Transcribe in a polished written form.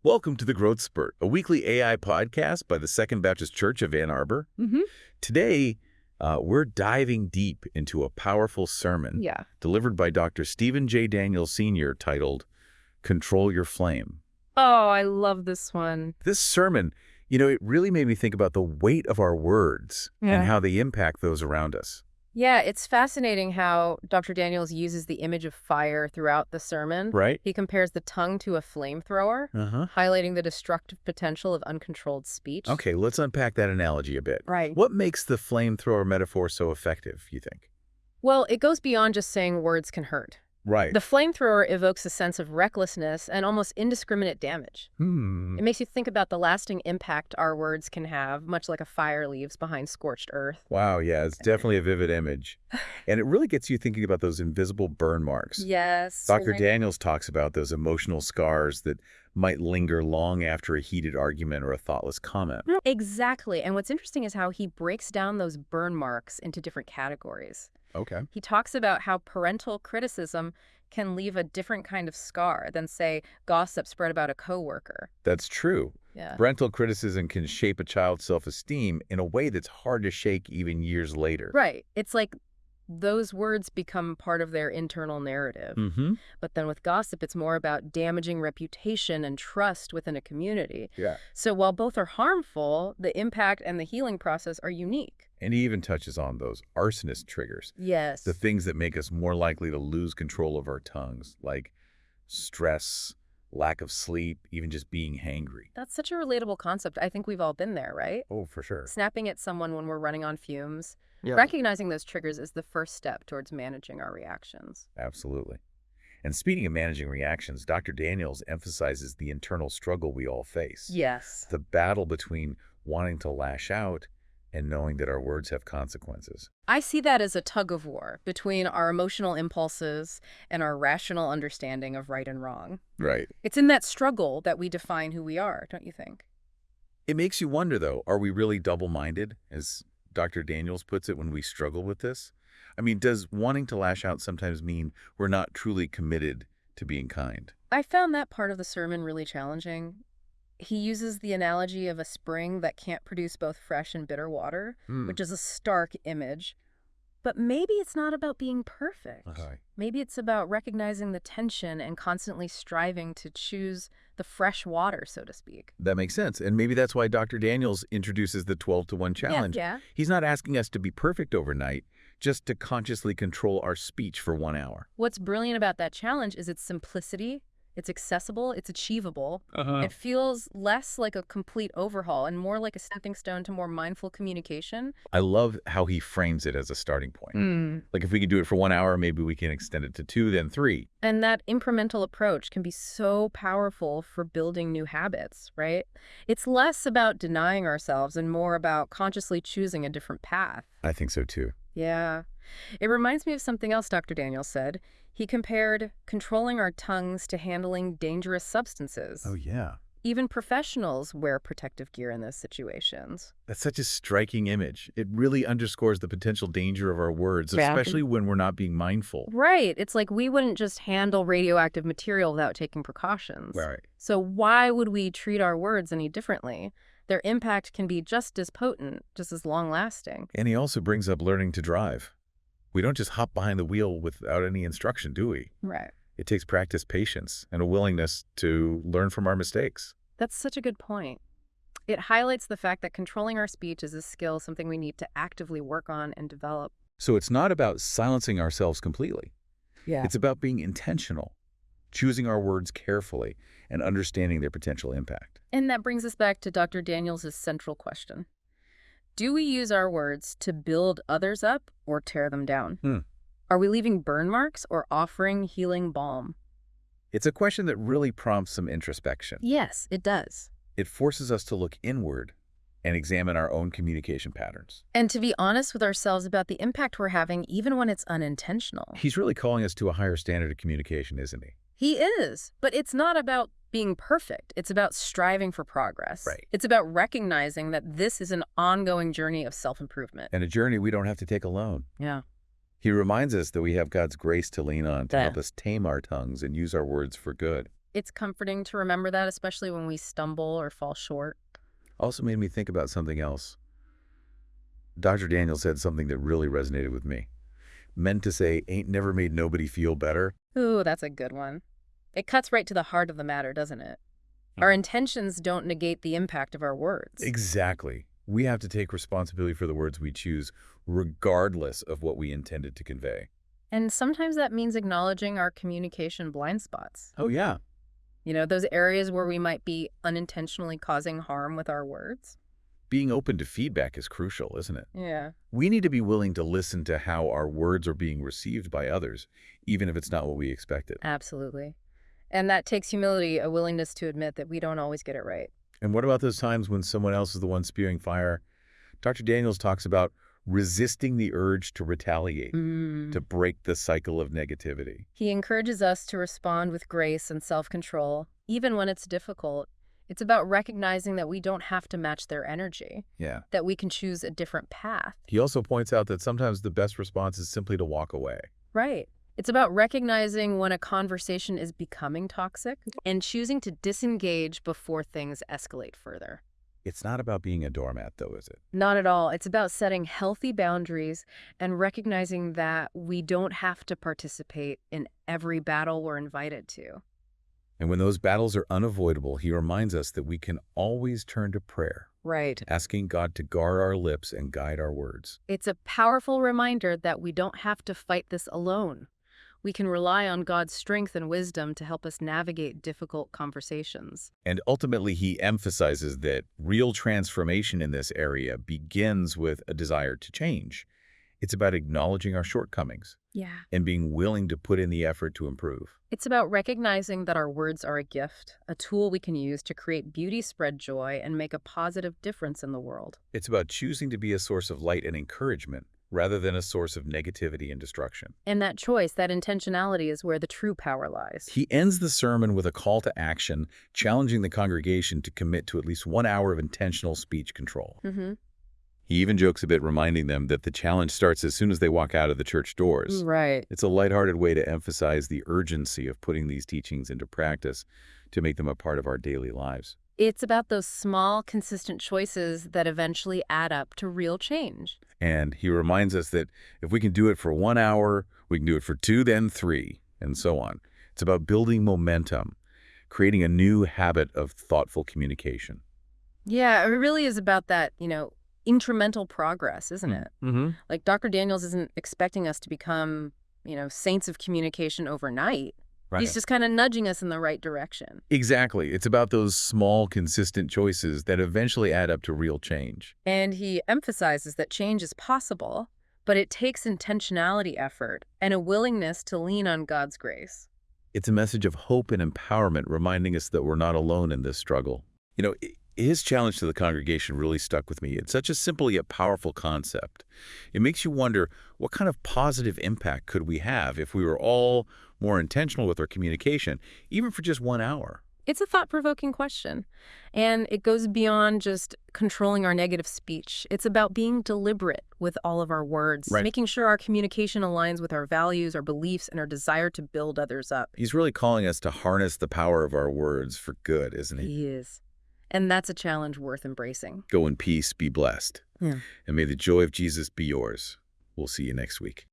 Welcome to the Growth Spurt, a weekly AI podcast by the Second Baptist Church of Ann Arbor. Mm-hmm. Today, we're diving deep into a powerful sermon delivered by Dr. Stephen J. Daniels Sr. titled, Control Your Flame. Oh, I love this one. This sermon, it really made me think about the weight of our words and how they impact those around us. Yeah, it's fascinating how Dr. Daniels uses the image of fire throughout the sermon. Right? He compares the tongue to a flamethrower, highlighting the destructive potential of uncontrolled speech. Okay, let's unpack that analogy a bit. Right. What makes the flamethrower metaphor so effective, you think? Well, it goes beyond just saying words can hurt. Right. The flamethrower evokes a sense of recklessness and almost indiscriminate damage. It makes you think about the lasting impact our words can have, much like a fire leaves behind scorched earth. Wow, yeah, it's definitely a vivid image. And it really gets you thinking about those invisible burn marks. Yes. Dr. Daniels talks about those emotional scars that might linger long after a heated argument or a thoughtless comment. Exactly. And what's interesting is how he breaks down those burn marks into different categories. Okay. He talks about how parental criticism can leave a different kind of scar than, say, gossip spread about a coworker. That's true. Yeah. Parental criticism can shape a child's self-esteem in a way that's hard to shake even years later. Right. It's like those words become part of their internal narrative. But then with gossip, it's more about damaging reputation and trust within a community. Yeah. So while both are harmful, the impact and the healing process are unique. And he even touches on those arsonist triggers. Yes. The things that make us more likely to lose control of our tongues, like stress, lack of sleep, even just being hangry. That's such a relatable concept. I think we've all been there, right? Oh, for sure. Snapping at someone when we're running on fumes. Yeah. Recognizing those triggers is the first step towards managing our reactions. Absolutely. And speaking of managing reactions, Dr. Daniels emphasizes the internal struggle we all face. Yes. The battle between wanting to lash out and knowing that our words have consequences. I see that as a tug of war between our emotional impulses and our rational understanding of right and wrong. Right. It's in that struggle that we define who we are, don't you think? It makes you wonder, though, are we really double-minded, as Dr. Daniels puts it, when we struggle with this? I mean, does wanting to lash out sometimes mean we're not truly committed to being kind? I found that part of the sermon really challenging. He uses the analogy of a spring that can't produce both fresh and bitter water, which is a stark image. But maybe it's not about being perfect. Maybe it's about recognizing the tension and constantly striving to choose the fresh water, so to speak. That makes sense. And maybe that's why Dr. Daniels introduces the 12-to-1 challenge. Yeah. He's not asking us to be perfect overnight, just to consciously control our speech for 1 hour. What's brilliant about that challenge is its simplicity. It's accessible, it's achievable. It feels less like a complete overhaul and more like a stepping stone to more mindful communication. I love how he frames it as a starting point. Like if we could do it for 1 hour, maybe we can extend it to 2, then 3. And that incremental approach can be so powerful for building new habits, right? It's less about denying ourselves and more about consciously choosing a different path. I think so too. Yeah. It reminds me of something else Dr. Daniels said. He compared controlling our tongues to handling dangerous substances. Oh, yeah. Even professionals wear protective gear in those situations. That's such a striking image. It really underscores the potential danger of our words, especially when we're not being mindful. Right. It's like we wouldn't just handle radioactive material without taking precautions. Right. So why would we treat our words any differently? Their impact can be just as potent, just as long-lasting. And he also brings up learning to drive. We don't just hop behind the wheel without any instruction, do we? Right. It takes practice, patience, and a willingness to learn from our mistakes. That's such a good point. It highlights the fact that controlling our speech is a skill, something we need to actively work on and develop. So it's not about silencing ourselves completely. Yeah. It's about being intentional, choosing our words carefully, and understanding their potential impact. And that brings us back to Dr. Daniels' central question. Do we use our words to build others up or tear them down? Are we leaving burn marks or offering healing balm? It's a question that really prompts some introspection. Yes, it does. It forces us to look inward and examine our own communication patterns. And to be honest with ourselves about the impact we're having, even when it's unintentional. He's really calling us to a higher standard of communication, isn't he? He is, but it's not about being perfect. It's about striving for progress. Right. It's about recognizing that this is an ongoing journey of self-improvement. And a journey we don't have to take alone. Yeah. He reminds us that we have God's grace to lean on to help us tame our tongues and use our words for good. It's comforting to remember that, especially when we stumble or fall short. Also made me think about something else. Dr. Daniel said something that really resonated with me. Meant to say, ain't never made nobody feel better. Ooh, that's a good one. It cuts right to the heart of the matter, doesn't it? Our intentions don't negate the impact of our words. Exactly. We have to take responsibility for the words we choose, regardless of what we intended to convey. And sometimes that means acknowledging our communication blind spots. Oh, yeah. You know, those areas where we might be unintentionally causing harm with our words. Being open to feedback is crucial, isn't it? Yeah, We need to be willing to listen to how our words are being received by others, even if it's not what we expected. absolutely. And that takes humility, a willingness to admit that we don't always get it right. And what about those times when someone else is the one spewing fire? Dr. Daniels talks about resisting the urge to retaliate, to break the cycle of negativity. He encourages us to respond with grace and self-control, even when it's difficult. It's about recognizing that we don't have to match their energy, Yeah. that we can choose a different path. He also points out that sometimes the best response is simply to walk away. Right. It's about recognizing when a conversation is becoming toxic and choosing to disengage before things escalate further. It's not about being a doormat, though, is it? Not at all. It's about setting healthy boundaries and recognizing that we don't have to participate in every battle we're invited to. And when those battles are unavoidable, he reminds us that we can always turn to prayer, Right. asking God to guard our lips and guide our words. It's a powerful reminder that we don't have to fight this alone. We can rely on God's strength and wisdom to help us navigate difficult conversations. And ultimately, he emphasizes that real transformation in this area begins with a desire to change. It's about acknowledging our shortcomings Yeah. and being willing to put in the effort to improve. It's about recognizing that our words are a gift, a tool we can use to create beauty, spread joy, and make a positive difference in the world. It's about choosing to be a source of light and encouragement rather than a source of negativity and destruction. And that choice, that intentionality, is where the true power lies. He ends the sermon with a call to action, challenging the congregation to commit to at least 1 hour of intentional speech control. He even jokes a bit, reminding them that the challenge starts as soon as they walk out of the church doors. Right. It's a lighthearted way to emphasize the urgency of putting these teachings into practice to make them a part of our daily lives. It's about those small, consistent choices that eventually add up to real change. And he reminds us that if we can do it for 1 hour, we can do it for 2, then 3, and so on. It's about building momentum, creating a new habit of thoughtful communication. Yeah, it really is about that, incremental progress, isn't it? Mm-hmm. Like Dr. Daniels isn't expecting us to become, saints of communication overnight. Right. He's just kind of nudging us in the right direction. Exactly. It's about those small, consistent choices that eventually add up to real change. And he emphasizes that change is possible, but it takes intentionality, effort, and a willingness to lean on God's grace. It's a message of hope and empowerment, reminding us that we're not alone in this struggle. His challenge to the congregation really stuck with me. It's such a simple yet powerful concept. It makes you wonder, what kind of positive impact could we have if we were all more intentional with our communication, even for just 1 hour? It's a thought-provoking question, and it goes beyond just controlling our negative speech. It's about being deliberate with all of our words, Right. making sure our communication aligns with our values, our beliefs, and our desire to build others up. He's really calling us to harness the power of our words for good, isn't he? He is. And that's a challenge worth embracing. Go in peace, be blessed. Yeah. And may the joy of Jesus be yours. We'll see you next week.